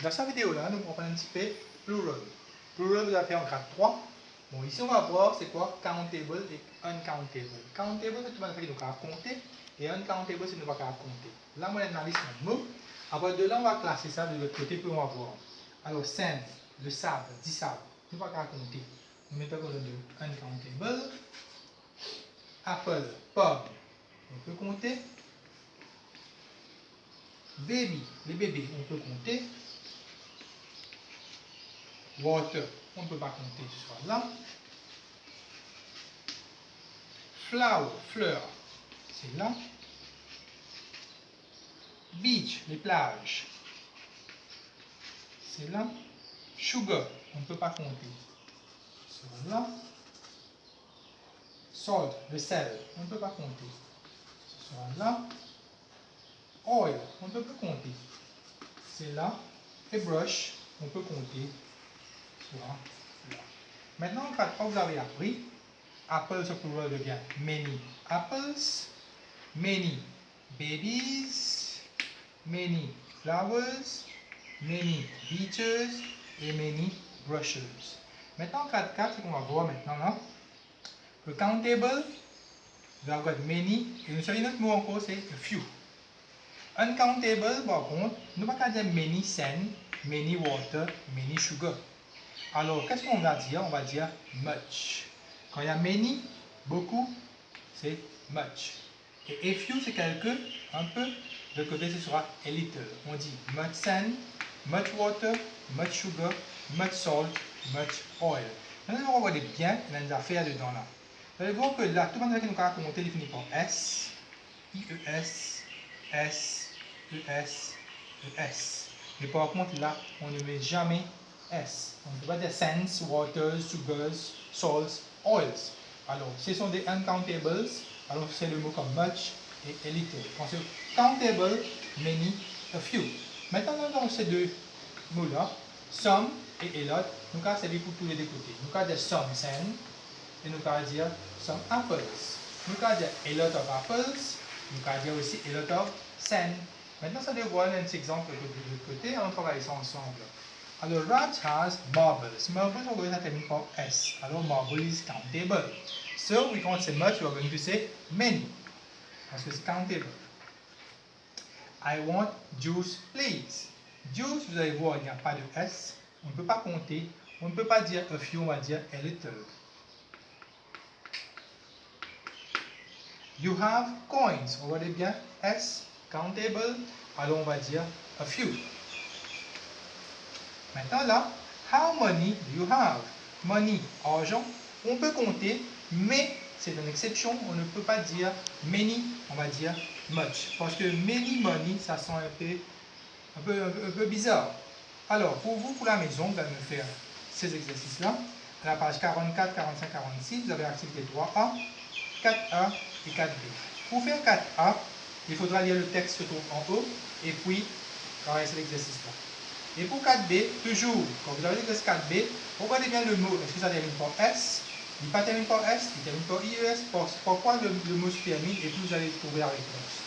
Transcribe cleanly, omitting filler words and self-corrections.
Dans cette vidéo-là, nous allons un petit peu plural. Plural, vous avez fait en grade 3. Bon, ici, on va voir c'est quoi countable et uncountable. Countable, c'est tout le monde qui nous va compter. Et uncountable, c'est nous va compter. Là, on analyse un mot. Après de là, on va classer ça de l'autre côté pour on va voir. Alors, sand, le sable, du sable, nous va compter. Nous mettons le de uncountable. Apple, pomme, on peut compter. Baby, les bébés, on peut compter. Water, on ne peut pas compter ce soit là. Flower, fleur, c'est là. Beach, les plages, c'est là. Sugar, on ne peut pas compter, c'est là. Salt, le sel, on ne peut pas compter, ce soit là. Oil, on ne peut pas compter, c'est là. Et brush, on peut compter, soit là. Maintenant, quand vous avez appris, apple ce plural devient many apples, many babies, many flowers, many beaches et many brushes. Maintenant, 4, c'est qu'on va voir maintenant là. Le countable, vous avez many, et nous savons notre mot encore, c'est a few. Uncountable, par contre, nous ne pouvons pas dire many sand, many water, many sugar. Alors, qu'est-ce qu'on va dire? On va dire much. Quand il y a many, beaucoup, c'est much. Et a few, c'est quelque, un peu. De côté, ce sera a little. On dit much sand, much water, much sugar, much salt, much oil. Maintenant, on va regarder bien les affaires dedans là. Vous allez voir que là, tout le monde qui nous a compté définit par S, IES, S, ES, ES. Mais par contre, là, on ne met jamais S. On ne peut pas dire sands, waters, sugars, salts, oils. Alors, ce sont des uncountables. Alors, c'est le mot comme much et a little. Donc, countable, many, a few. Maintenant, dans ces deux mots-là, some et a lot, nous allons servir pour tous les deux côtés. Nous allons dire some sand et nous allons dire some apples. Nous allons dire a lot of apples. Nous allons dire aussi a lot of sand. Maintenant, ça devrait voir un exemple de l'autre côté. On travaille ça ensemble. Alors, Raj has marbles. Marbles, on va terminer par S. Alors, marble is countable. So, we can't say much, we are going to say many. Parce que c'est countable. I want juice, please. Juice, vous allez voir, il n'y a pas de S. On ne peut pas compter. On ne peut pas dire a few, on va dire a little. You have coins. On va dire bien S, countable. Alors, on va dire a few. Maintenant là, how many do you have? Money, argent, on peut compter, mais c'est une exception, on ne peut pas dire many, on va dire much. Parce que many money, ça sent un peu bizarre. Alors, pour vous, pour la maison, vous allez me faire ces exercices-là. À la page 44, 45, 46, vous avez activité 3A, 4A et 4B. Pour faire 4A, il faudra lire le texte qui se trouve en haut et puis travailler cet exercice-là. Et pour 4B, toujours, quand vous avez l'exercice 4B, regardez bien le mot. Est-ce que ça termine par S? Il ne pas termine par S, il termine par IES. Pourquoi le mot se termine et puis vous allez trouver la réponse.